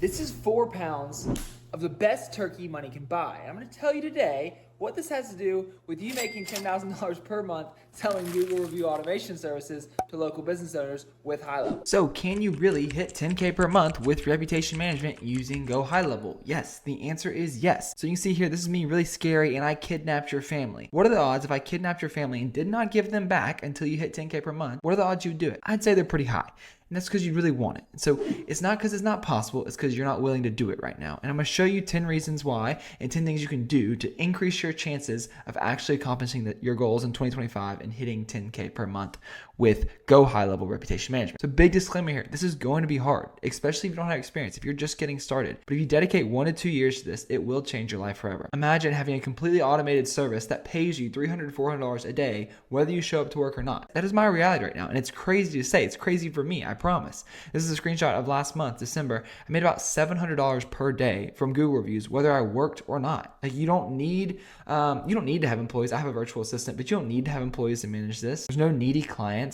This is 4 pounds of the best turkey money can buy. I'm going to tell you today what this has to do with you making $10,000 per month selling Google review automation services to local business owners with HighLevel. So can you really hit 10K per month with reputation management using GoHighLevel? Yes, the answer is yes. So you can see here, this is me really scary and I kidnapped your family. What are the odds if I kidnapped your family and did not give them back until you hit 10K per month? What are the odds you would do it? I'd say they're pretty high. And that's because you really want it. So it's not because it's not possible, it's because you're not willing to do it right now. And I'm going to show you 10 reasons why and 10 things you can do to increase your chances of actually accomplishing your goals in 2025 and hitting 10K per month with GoHighLevel Reputation Management. So big disclaimer here, this is going to be hard, especially if you don't have experience, if you're just getting started. But if you dedicate 1 to 2 years to this, it will change your life forever. Imagine having a completely automated service that pays you $300, $400 a day, whether you show up to work or not. That is my reality right now. And it's crazy to say, it's crazy for me, I promise. This is a screenshot of last month, December. I made about $700 per day from Google reviews, whether I worked or not. Like you don't need to have employees. I have a virtual assistant, but you don't need to have employees to manage this. There's no needy clients.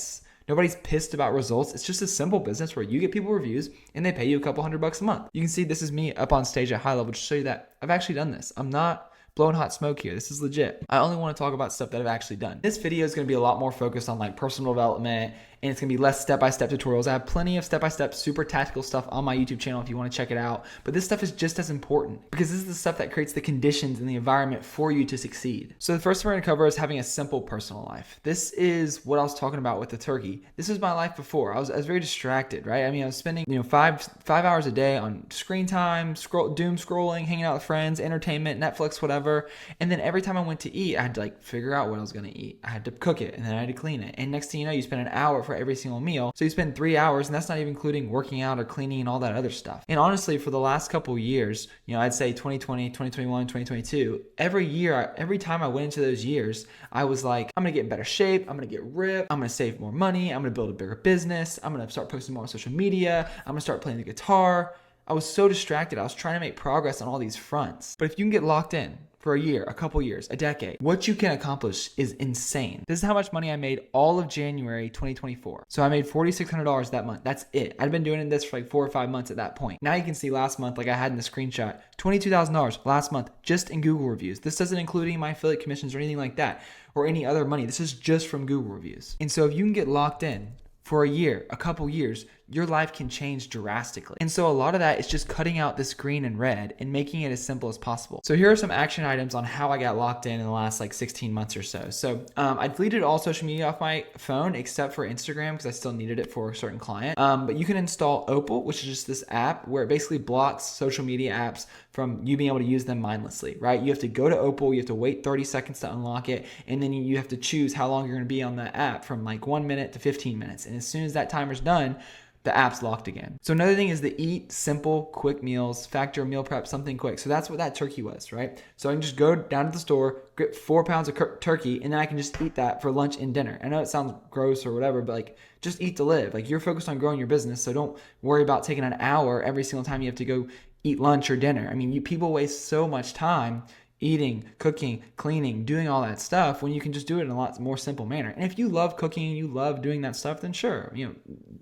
Nobody's pissed about results. It's just a simple business where you get people reviews and they pay you a couple $100 a month. You can see this is me up on stage at HighLevel to show you that I've actually done this. I'm not blowing hot smoke here. This is legit. I only want to talk about stuff that I've actually done. This video is going to be a lot more focused on like personal development, and it's going to be less step-by-step tutorials. I have plenty of step-by-step super tactical stuff on my YouTube channel if you want to check it out. But this stuff is just as important because this is the stuff that creates the conditions and the environment for you to succeed. So the first thing we're going to cover is having a simple personal life. This is what I was talking about with the turkey. This was my life before. I was very distracted, right? I mean, I was spending, five hours a day on screen time, doom scrolling, hanging out with friends, entertainment, Netflix, whatever. And then every time I went to eat, I had to figure out what I was going to eat. I had to cook it and then I had to clean it. And next thing you know, you spend an hour for every single meal. So you spend 3 hours, and that's not even including working out or cleaning and all that other stuff. And honestly, for the last couple of years, I'd say 2020, 2021, 2022, every time I went into those years, I was like, I'm going to get in better shape. I'm going to get ripped. I'm going to save more money. I'm going to build a bigger business. I'm going to start posting more on social media. I'm going to start playing the guitar. I was so distracted. I was trying to make progress on all these fronts. But if you can get locked in for a year, a couple years, a decade, what you can accomplish is insane. This is how much money I made all of January 2024. So I made $4,600 that month. That's it. I'd been doing this for 4 or 5 months at that point. Now you can see last month, like I had in the screenshot, $22,000 last month just in Google reviews. This doesn't include any of my affiliate commissions or anything like that or any other money. This is just from Google reviews. And so if you can get locked in for a year, a couple years, your life can change drastically. And so a lot of that is just cutting out this green and red and making it as simple as possible. So here are some action items on how I got locked in the last 16 months or so. So I deleted all social media off my phone except for Instagram because I still needed it for a certain client. But you can install Opal, which is just this app where it basically blocks social media apps from you being able to use them mindlessly, right? You have to go to Opal, you have to wait 30 seconds to unlock it, and then you have to choose how long you're going to be on the app from 1 minute to 15 minutes. And as soon as that timer's done, the app's locked again. So another thing is to eat simple, quick meals, factor meal prep, something quick. So that's what that turkey was, right? So I can just go down to the store, get 4 pounds of turkey, and then I can just eat that for lunch and dinner. I know it sounds gross or whatever, but just eat to live. You're focused on growing your business, so don't worry about taking an hour every single time you have to go eat lunch or dinner. I mean, people waste so much time eating, cooking, cleaning, doing all that stuff when you can just do it in a lot more simple manner. And if you love cooking and you love doing that stuff, then sure,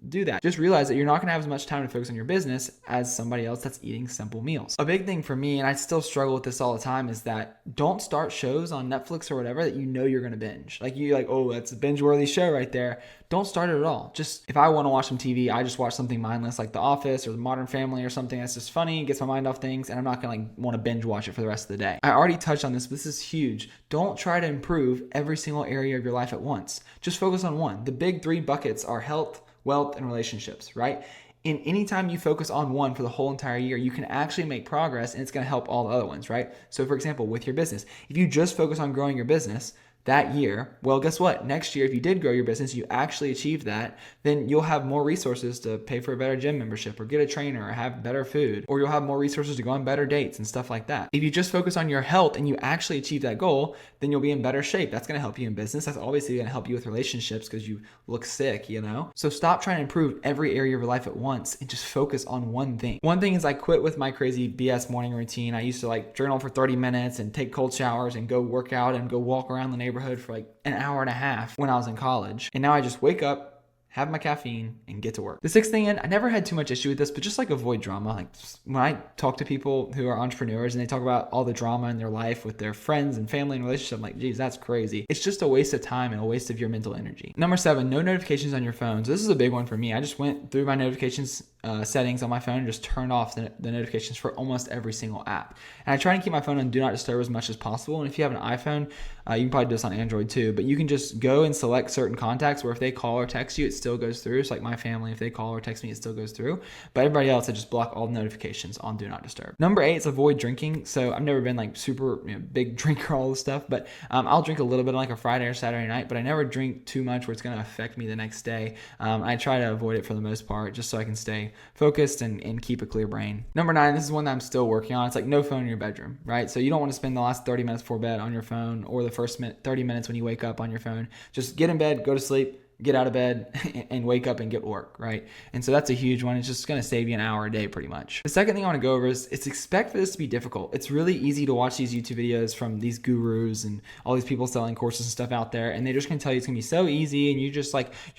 do that. Just realize that you're not going to have as much time to focus on your business as somebody else that's eating simple meals. A big thing for me, and I still struggle with this all the time, is that don't start shows on Netflix or whatever that you're going to binge. Oh, that's a binge-worthy show right there. Don't start it at all. Just if I want to watch some TV, I just watch something mindless like The Office or The Modern Family or something that's just funny, gets my mind off things, and I'm not going to want to binge watch it for the rest of the day. I already touched on this, but this is huge. Don't try to improve every single area of your life at once. Just focus on one. The big 3 buckets are health, wealth, and relationships, right? And anytime you focus on one for the whole entire year, you can actually make progress and it's going to help all the other ones, right? So for example, with your business, if you just focus on growing your business that year, well, guess what? Next year, if you did grow your business, you actually achieved that, then you'll have more resources to pay for a better gym membership or get a trainer or have better food, or you'll have more resources to go on better dates and stuff like that. If you just focus on your health and you actually achieve that goal, then you'll be in better shape. That's going to help you in business. That's obviously going to help you with relationships because you look sick, So stop trying to improve every area of your life at once and just focus on one thing. One thing is I quit with my crazy BS morning routine. I used to journal for 30 minutes and take cold showers and go work out and go walk around the neighborhood for an hour and a half when I was in college. And now I just wake up, have my caffeine, and get to work. The sixth thing, and I never had too much issue with this, but just like avoid drama. Like when I talk to people who are entrepreneurs and they talk about all the drama in their life with their friends and family and relationships, I'm like, geez, that's crazy. It's just a waste of time and a waste of your mental energy. Number 7, no notifications on your phone. So this is a big one for me. I just went through my notifications settings on my phone and just turned off the notifications for almost every single app. And I try and keep my phone on do not disturb as much as possible. And if you have an iPhone, you can probably do this on Android too, but you can just go and select certain contacts where if they call or text you, it still goes through. So like my family, if they call or text me, it still goes through. But everybody else, I just block all the notifications on do not disturb. Number 8 is avoid drinking. So I've never been like super big drinker, all this stuff, but I'll drink a little bit on like a Friday or Saturday night, but I never drink too much where it's going to affect me the next day. I try to avoid it for the most part, just so I can stay focused and keep a clear brain. Number 9, this is one that I'm still working on. It's like no phone in your bedroom, right? So you don't want to spend the last 30 minutes before bed on your phone or the first 30 minutes when you wake up on your phone. Just get in bed, go to sleep, get out of bed and wake up and get work, right? And so that's a huge one. It's just going to save you an hour a day pretty much. The second thing I want to go over is expect for this to be difficult. It's really easy to watch these YouTube videos from these gurus and all these people selling courses and stuff out there, and they're just going to tell you it's going to be so easy, and you're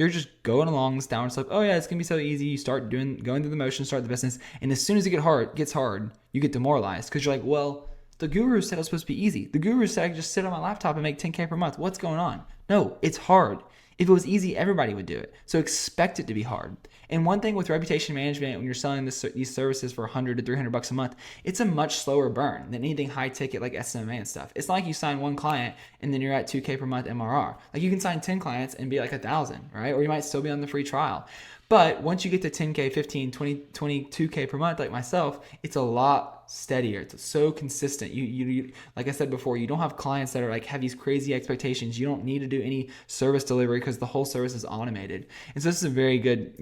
just going along this downward slope. Oh yeah, it's going to be so easy. You start going through the motions, start the business, and as soon as it gets hard, you get demoralized because you're like, well, the guru said it was supposed to be easy. The guru said I could just sit on my laptop and make 10K per month. What's going on? No, it's hard. If it was easy, everybody would do it. So expect it to be hard. And one thing with reputation management, when you're selling these services for $100 to $300 a month, it's a much slower burn than anything high ticket like SMA and stuff. It's not like you sign one client and then you're at 2K per month MRR. Like you can sign 10 clients and be like 1,000, right? Or you might still be on the free trial. But once you get to 10K, 15, 20, 22K per month like myself, it's a lot steadier. It's so consistent. You like I said before, you don't have clients that are like have these crazy expectations. You don't need to do any service delivery because the whole service is automated. And so this is a very good,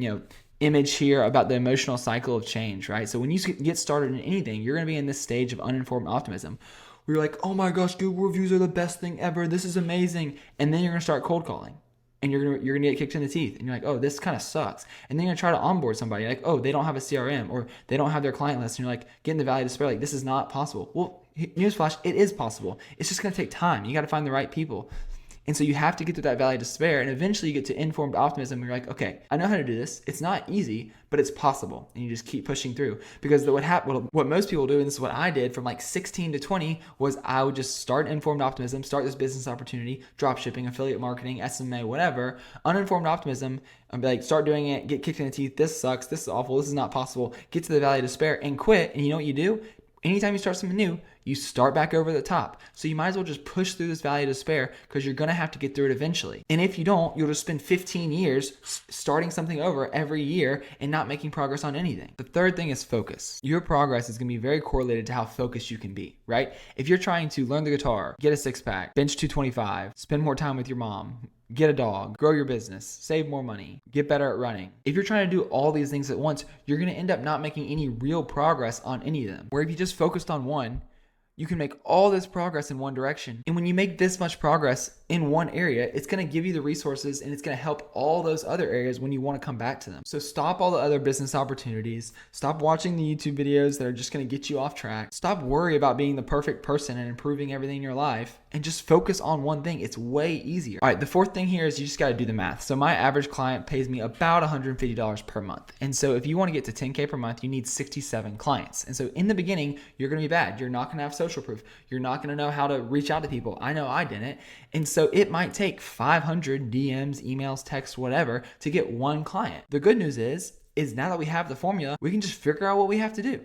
image here about the emotional cycle of change, right? So when you get started in anything, you're going to be in this stage of uninformed optimism. Where you're like, oh my gosh, Google reviews are the best thing ever. This is amazing. And then you're going to start cold calling. And you're gonna get kicked in the teeth, and you're like, oh, this kind of sucks. And then you're gonna try to onboard somebody, like, oh, they don't have a CRM or they don't have their client list, and you're like, getting the value to despair, like this is not possible. Well, newsflash, it is possible. It's just gonna take time. You got to find the right people. And so you have to get through that valley of despair, and eventually you get to informed optimism. And you're like, okay, I know how to do this. It's not easy, but it's possible. And you just keep pushing through. Because what most people do, and this is what I did from like 16 to 20, was I would just start informed optimism, start this business opportunity, drop shipping, affiliate marketing, SMA, whatever, uninformed optimism. I'd be like, start doing it, get kicked in the teeth. This sucks. This is awful. This is not possible. Get to the valley of despair and quit. And you know what you do? Anytime you start something new, you start back over the top. So you might as well just push through this valley of despair because you're going to have to get through it eventually. And if you don't, you'll just spend 15 years starting something over every year and not making progress on anything. The third thing is focus. Your progress is going to be very correlated to how focused you can be, right? If you're trying to learn the guitar, get a 6-pack, bench 225, spend more time with your mom, get a dog, grow your business, save more money, get better at running. If you're trying to do all these things at once, you're going to end up not making any real progress on any of them. Where if you just focused on one, you can make all this progress in one direction. And when you make this much progress in one area, it's going to give you the resources and it's going to help all those other areas when you want to come back to them. So stop all the other business opportunities. Stop watching the YouTube videos that are just going to get you off track. Stop worrying about being the perfect person and improving everything in your life, and just focus on one thing. It's way easier. All right, the fourth thing here is you just got to do the math. So my average client pays me about $150 per month. And so if you want to get to 10K per month, you need 67 clients. And so in the beginning, you're going to be bad. You're not going to have social proof. You're not going to know how to reach out to people. I know I didn't. And so it might take 500 DMs, emails, texts, whatever to get one client. The good news is now that we have the formula, we can just figure out what we have to do.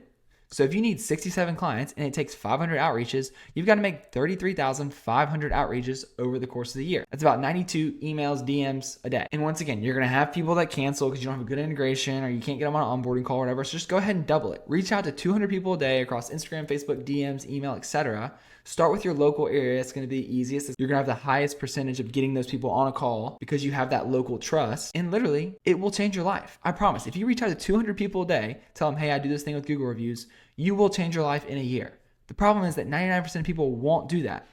So if you need 67 clients and it takes 500 outreaches, you've got to make 33,500 outreaches over the course of the year. That's about 92 emails, DMs a day. And once again, you're going to have people that cancel because you don't have a good integration or you can't get them on an onboarding call or whatever. So just go ahead and double it. Reach out to 200 people a day across Instagram, Facebook, DMs, email, etc. Start with your local area. It's going to be the easiest. You're going to have the highest percentage of getting those people on a call because you have that local trust. And literally, it will change your life. I promise. If you reach out to 200 people a day, tell them, hey, I do this thing with Google reviews, you will change your life in a year. The problem is that 99% of people won't do that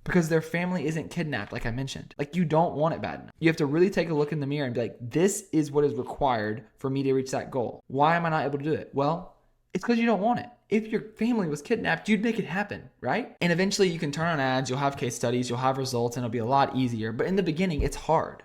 because their family isn't kidnapped, like I mentioned. Like, you don't want it bad enough. You have to really take a look in the mirror and be like, this is what is required for me to reach that goal. Why am I not able to do it? Well, it's because you don't want it. If your family was kidnapped, you'd make it happen, right? And eventually you can turn on ads, you'll have case studies, you'll have results, and it'll be a lot easier. But in the beginning, it's hard.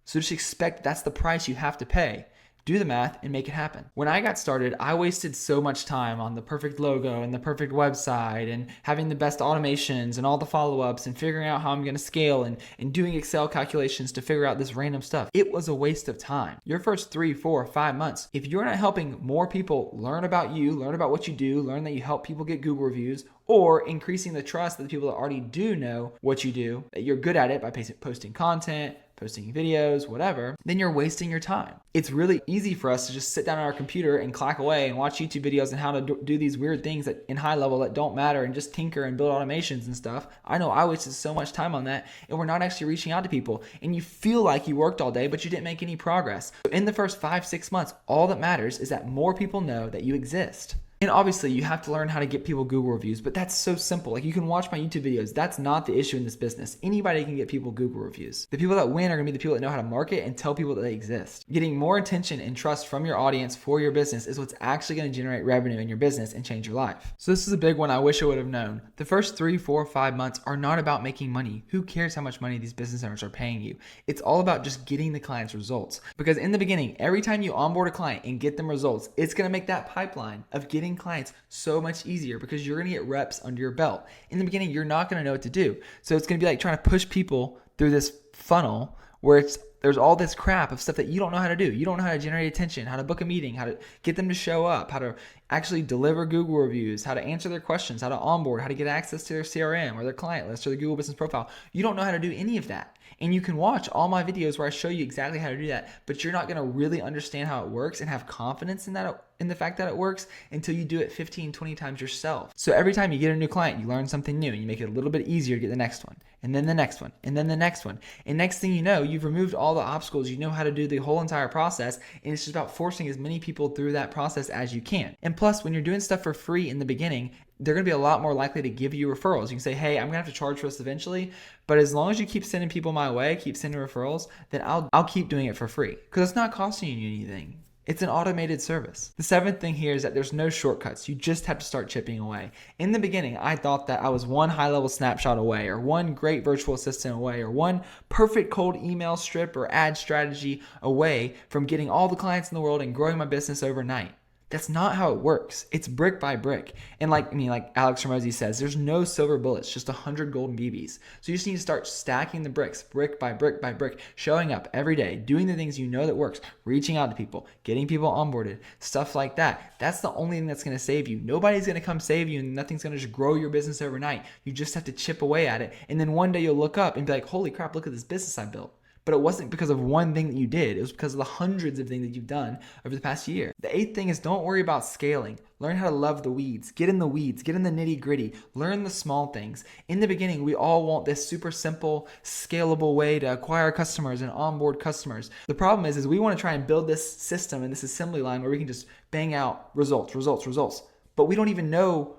So just expect that's the price you have to pay. Do the math and make it happen. When I got started, I wasted so much time on the perfect logo and the perfect website and having the best automations and all the follow-ups and figuring out how I'm going to scale and doing Excel calculations to figure out this random stuff. It was a waste of time. Your first 3, 4, 5 months, if you're not helping more people learn about you, learn about what you do, learn that you help people get Google reviews, or increasing the trust that the people that already do know what you do, that you're good at it by posting content, posting videos, whatever, then you're wasting your time. It's really easy for us to just sit down on our computer and clack away and watch YouTube videos on how to do these weird things that in high level that don't matter and just tinker and build automations and stuff. I know I wasted so much time on that, and we're not actually reaching out to people. And you feel like you worked all day, but you didn't make any progress. So in the first 5, 6 months, all that matters is that more people know that you exist. And obviously you have to learn how to get people Google reviews, but that's so simple. Like, you can watch my YouTube videos. That's not the issue in this business. Anybody can get people Google reviews. The people that win are gonna be the people that know how to market and tell people that they exist. Getting more attention and trust from your audience for your business is what's actually gonna generate revenue in your business and change your life. So this is a big one I wish I would have known. The first 3, 4, 5 months are not about making money. Who cares how much money these business owners are paying you? It's all about just getting the client's results. Because in the beginning, every time you onboard a client and get them results, it's gonna make that pipeline of getting clients so much easier, because you're gonna get reps under your belt. In the beginning, you're not gonna know what to do. So it's gonna be like trying to push people through this funnel where there's all this crap of stuff that you don't know how to do. You don't know how to generate attention, how to book a meeting, how to get them to show up, how to actually deliver Google reviews, how to answer their questions, how to onboard, how to get access to their CRM or their client list or their Google business profile. You don't know how to do any of that. And you can watch all my videos where I show you exactly how to do that, but you're not gonna really understand how it works and have confidence in that, in the fact that it works, until you do it 15, 20 times yourself. So every time you get a new client, you learn something new and you make it a little bit easier to get the next one, and then the next one, and then the next one. And next thing you know, you've removed all the obstacles. You know how to do the whole entire process, and it's just about forcing as many people through that process as you can. And plus, when you're doing stuff for free in the beginning, they're going to be a lot more likely to give you referrals. You can say, hey, I'm going to have to charge for this eventually, but as long as you keep sending people my way, keep sending referrals, then I'll keep doing it for free, because it's not costing you anything. It's an automated service. The 7th thing here is that there's no shortcuts. You just have to start chipping away. In the beginning, I thought that I was one high-level snapshot away, or one great virtual assistant away, or one perfect cold email strip or ad strategy away from getting all the clients in the world and growing my business overnight. That's not how it works. It's brick by brick. And like Alex Hormozi says, there's no silver bullets, just 100 golden BBs. So you just need to start stacking the bricks, brick by brick by brick, showing up every day, doing the things you know that works, reaching out to people, getting people onboarded, stuff like that. That's the only thing that's going to save you. Nobody's going to come save you, and nothing's going to just grow your business overnight. You just have to chip away at it. And then one day you'll look up and be like, holy crap, look at this business I built. But it wasn't because of one thing that you did. It was because of the hundreds of things that you've done over the past year. The 8th thing is, don't worry about scaling. Learn how to love the weeds. Get in the weeds. Get in the nitty gritty. Learn the small things. In the beginning, we all want this super simple, scalable way to acquire customers and onboard customers. The problem is we want to try and build this system and this assembly line where we can just bang out results. But we don't even know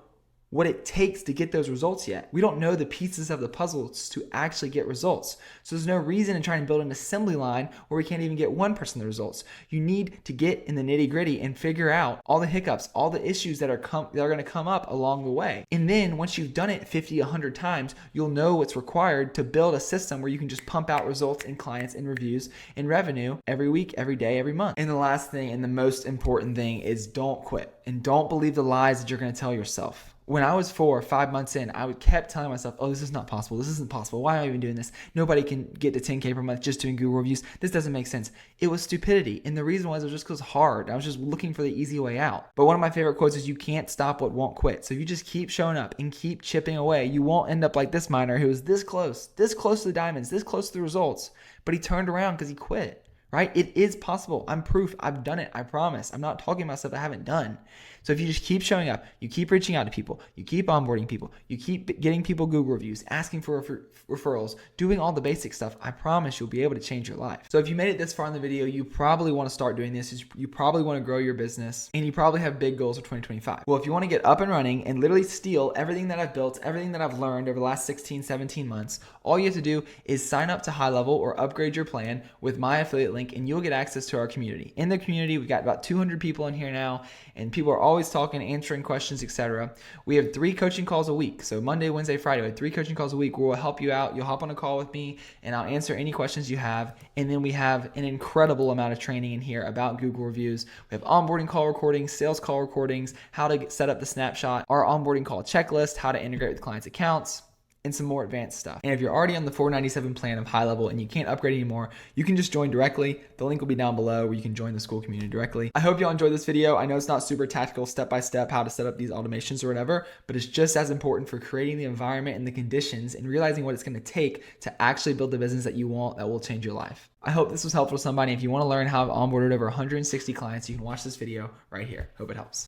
what it takes to get those results yet. We don't know the pieces of the puzzles to actually get results. So there's no reason in trying to build an assembly line where we can't even get 1% of the results. You need to get in the nitty gritty and figure out all the hiccups, all the issues that are going to come up along the way. And then once you've done it 50, 100 times, you'll know what's required to build a system where you can just pump out results and clients and reviews and revenue every week, every day, every month. And the last thing and the most important thing is, don't quit, and don't believe the lies that you're going to tell yourself. When I was 4 or 5 months in, I kept telling myself, oh, this is not possible. This isn't possible. Why am I even doing this? Nobody can get to 10K per month just doing Google reviews. This doesn't make sense. It was stupidity. And the reason was, it was just because hard. I was just looking for the easy way out. But one of my favorite quotes is, you can't stop what won't quit. So if you just keep showing up and keep chipping away, you won't end up like this miner who was this close to the diamonds, this close to the results, but he turned around because he quit. Right? It is possible. I'm proof. I've done it. I promise. I'm not talking about stuff I haven't done. So if you just keep showing up, you keep reaching out to people, you keep onboarding people, you keep getting people Google reviews, asking for referrals, doing all the basic stuff, I promise you'll be able to change your life. So if you made it this far in the video, you probably want to start doing this. You probably want to grow your business, and you probably have big goals for 2025. Well, if you want to get up and running and literally steal everything that I've built, everything that I've learned over the last 16, 17 months, all you have to do is sign up to GoHighLevel or upgrade your plan with my affiliate link, and you'll get access to our community. In the community, we've got about 200 people in here now, and people are all always talking, answering questions, etc. We have 3 coaching calls a week. So Monday, Wednesday, Friday, we have 3 coaching calls a week where we'll help you out. You'll hop on a call with me and I'll answer any questions you have. And then we have an incredible amount of training in here about Google reviews. We have onboarding call recordings, sales call recordings, how to set up the snapshot, our onboarding call checklist, how to integrate with clients' accounts, and some more advanced stuff. And if you're already on the $497 plan of high level and you can't upgrade anymore, you can just join directly. The link will be down below where you can join the school community directly. I hope y'all enjoyed this video. I know it's not super tactical step-by-step how to set up these automations or whatever, but it's just as important for creating the environment and the conditions and realizing what it's going to take to actually build the business that you want that will change your life. I hope this was helpful to somebody. If you want to learn how I've onboarded over 160 clients, you can watch this video right here. Hope it helps.